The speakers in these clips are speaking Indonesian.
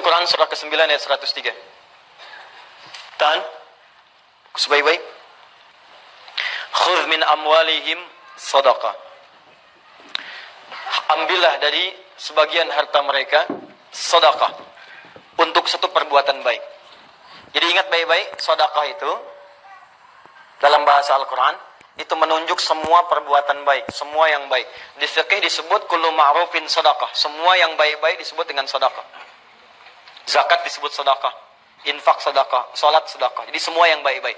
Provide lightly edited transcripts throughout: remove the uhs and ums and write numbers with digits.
Al-Quran surah ke-9 ayat 103. Tahan. Sebaik-baik. Khudh min amwalihim sadaqah. Ambillah dari sebagian harta mereka sedekah untuk satu perbuatan baik. Jadi ingat baik-baik, sedekah itu dalam bahasa Al-Quran itu menunjuk semua perbuatan baik, semua yang baik. Di fikih disebut kullu ma'rufin sedekah. Semua yang baik-baik disebut dengan sedekah. Zakat disebut sedekah, infak sedekah, salat sedekah. Jadi semua yang baik-baik.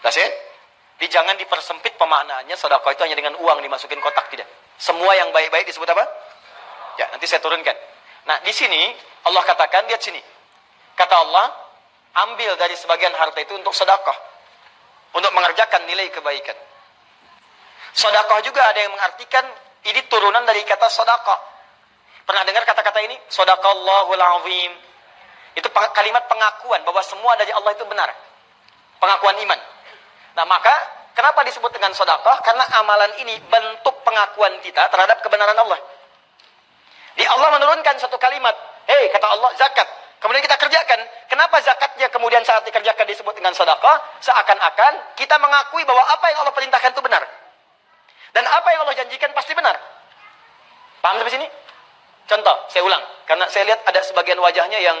That's it. Jadi jangan dipersempit pemaknaannya sedekah itu hanya dengan uang dimasukin kotak, tidak. Semua yang baik-baik disebut apa? Ya, nanti saya turunkan. Nah, di sini Allah katakan, lihat sini. Kata Allah, ambil dari sebagian harta itu untuk sedekah, untuk mengerjakan nilai kebaikan. Sedekah juga ada yang mengartikan ini turunan dari kata sedekah. Pernah dengar kata-kata ini? Shadaqallahul azim. Itu kalimat pengakuan bahwa semua dari Allah itu benar. Pengakuan iman. Nah, maka kenapa disebut dengan sedekah? Karena amalan ini bentuk pengakuan kita terhadap kebenaran Allah. Di Allah menurunkan satu kalimat, hei, kata Allah, zakat. Kemudian kita kerjakan. Kenapa zakatnya kemudian saat dikerjakan disebut dengan sedekah? Seakan-akan kita mengakui bahwa apa yang Allah perintahkan itu benar. Dan apa yang Allah janjikan pasti benar. Paham sampai sini? Contoh, saya ulang. Karena saya lihat ada sebagian wajahnya yang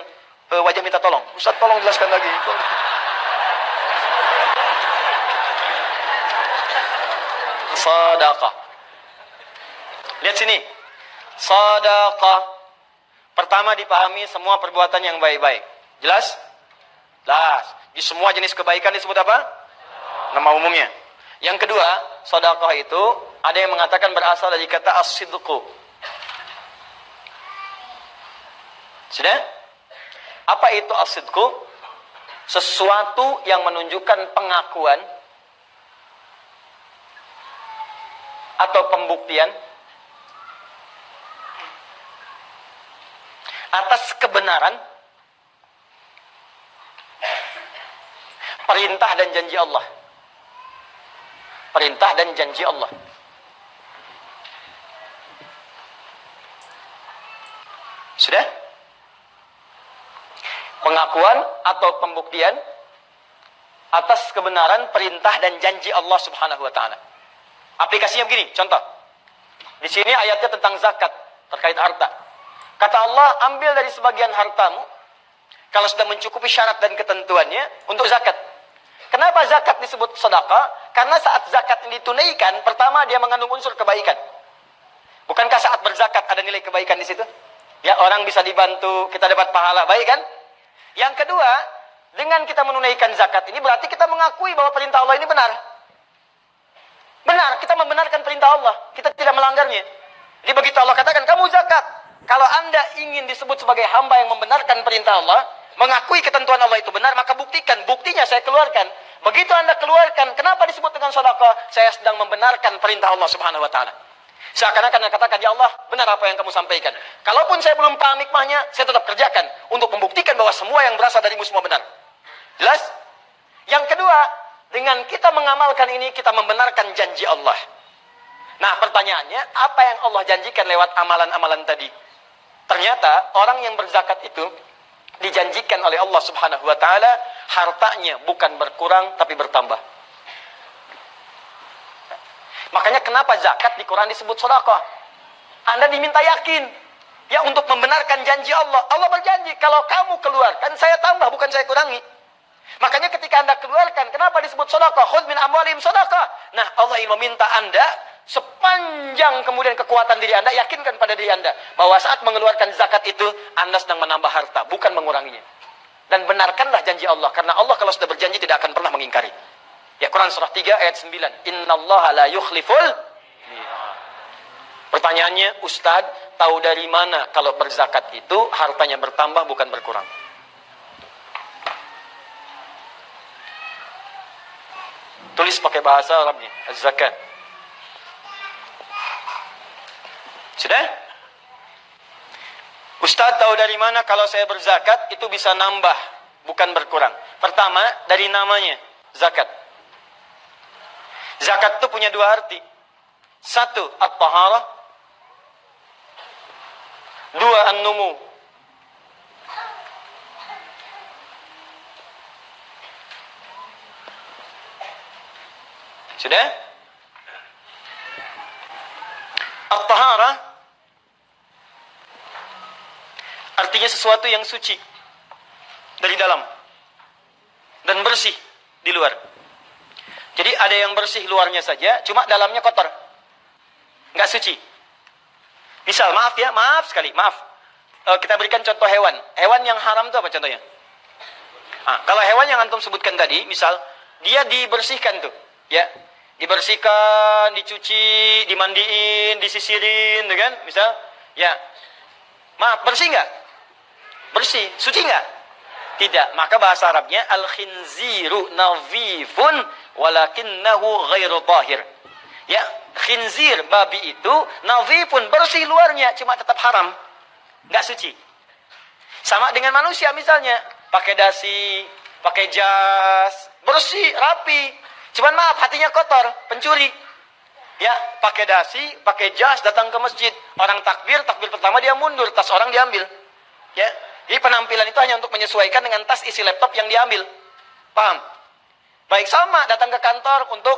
wajah minta tolong. Ustaz, tolong jelaskan lagi. Sedekah. Lihat sini. Sedekah. Pertama dipahami semua perbuatan yang baik-baik. Jelas? Jelas. Di semua jenis kebaikan disebut apa? Nama umumnya. Yang kedua, sedekah itu ada yang mengatakan berasal dari kata as-sidqu. Sudah? Apa itu as-sidqu? Sesuatu yang menunjukkan pengakuan atau pembuktian atas kebenaran perintah dan janji Allah. Perintah dan janji Allah. Sudah? Pengakuan atau pembuktian atas kebenaran perintah dan janji Allah Subhanahu wa taala. Aplikasinya begini, contoh. Di sini ayatnya tentang zakat terkait harta. Kata Allah, ambil dari sebagian hartamu kalau sudah mencukupi syarat dan ketentuannya untuk zakat. Kenapa zakat disebut sedekah? Karena saat zakat ini ditunaikan, pertama dia mengandung unsur kebaikan. Bukankah saat berzakat ada nilai kebaikan di situ? Ya, orang bisa dibantu, kita dapat pahala, baik kan? Yang kedua, dengan kita menunaikan zakat ini berarti kita mengakui bahwa perintah Allah ini benar. Benar, kita membenarkan perintah Allah. Kita tidak melanggarnya. Jadi begitu Allah katakan, kamu zakat. Kalau Anda ingin disebut sebagai hamba yang membenarkan perintah Allah, mengakui ketentuan Allah itu benar, maka buktikan. Buktinya saya keluarkan. Begitu Anda keluarkan, kenapa disebut dengan sedekah? Saya sedang membenarkan perintah Allah Subhanahu wa taala. Seakan-akan katakan, ya Allah, benar apa yang kamu sampaikan. Kalaupun saya belum paham hikmahnya, saya tetap kerjakan untuk membuktikan bahwa semua yang berasal darimu semua benar. Jelas? Yang kedua, dengan kita mengamalkan ini, kita membenarkan janji Allah. Nah, pertanyaannya, apa yang Allah janjikan lewat amalan-amalan tadi? Ternyata, orang yang berzakat itu dijanjikan oleh Allah Subhanahu wa taala, hartanya bukan berkurang, tapi bertambah. Makanya kenapa zakat di Quran disebut sedekah? Anda diminta yakin. Ya, untuk membenarkan janji Allah. Allah berjanji, kalau kamu keluarkan, saya tambah, bukan saya kurangi. Makanya ketika Anda keluarkan, kenapa disebut sedekah? Khudh min amwalihim sedekah. Nah, Allah ingin meminta Anda, sepanjang kemudian kekuatan diri Anda, yakinkan pada diri Anda, bahwa saat mengeluarkan zakat itu, Anda sedang menambah harta, bukan menguranginya. Dan benarkanlah janji Allah, karena Allah kalau sudah berjanji tidak akan pernah mengingkari. Ya, Quran surah 3 ayat 9. Innallaha la yukhliful. Pertanyaannya, Ustadz, tahu dari mana kalau berzakat itu hartanya bertambah bukan berkurang? Tulis pakai bahasa Arabnya, az-zakat. Sudah? Ustadz, tahu dari mana kalau saya berzakat itu bisa nambah, bukan berkurang? Pertama, dari namanya, zakat. Zakat itu punya dua arti. Satu, at-taharah. Dua, an-numu. Sudah? At-taharah artinya sesuatu yang suci dari dalam dan bersih di luar. Jadi ada yang bersih luarnya saja, cuma dalamnya kotor, nggak suci. Misal, maaf sekali, maaf. Kita berikan contoh hewan. Hewan yang haram itu apa contohnya? Kalau hewan yang antum sebutkan tadi, misal dia dibersihkan tuh, ya, dibersihkan, dicuci, dimandiin, disisirin, kan? Misal, ya, maaf, bersih nggak? Bersih, suci nggak? Tidak. Maka bahasa Arabnya al-khinziru nadhifun walakinnahu ghairu tahir. Ya, khinzir, babi itu nadhifun, bersih luarnya, cuma tetap haram, nggak suci. Sama dengan manusia misalnya, pakai dasi, pakai jas, bersih, rapi. Cuman maaf, hatinya kotor, pencuri. Ya, pakai dasi, pakai jas, datang ke masjid. Orang takbir pertama dia mundur, tas orang diambil. Ya, jadi penampilan itu hanya untuk menyesuaikan dengan tas isi laptop yang diambil. Paham? Baik, sama, datang ke kantor untuk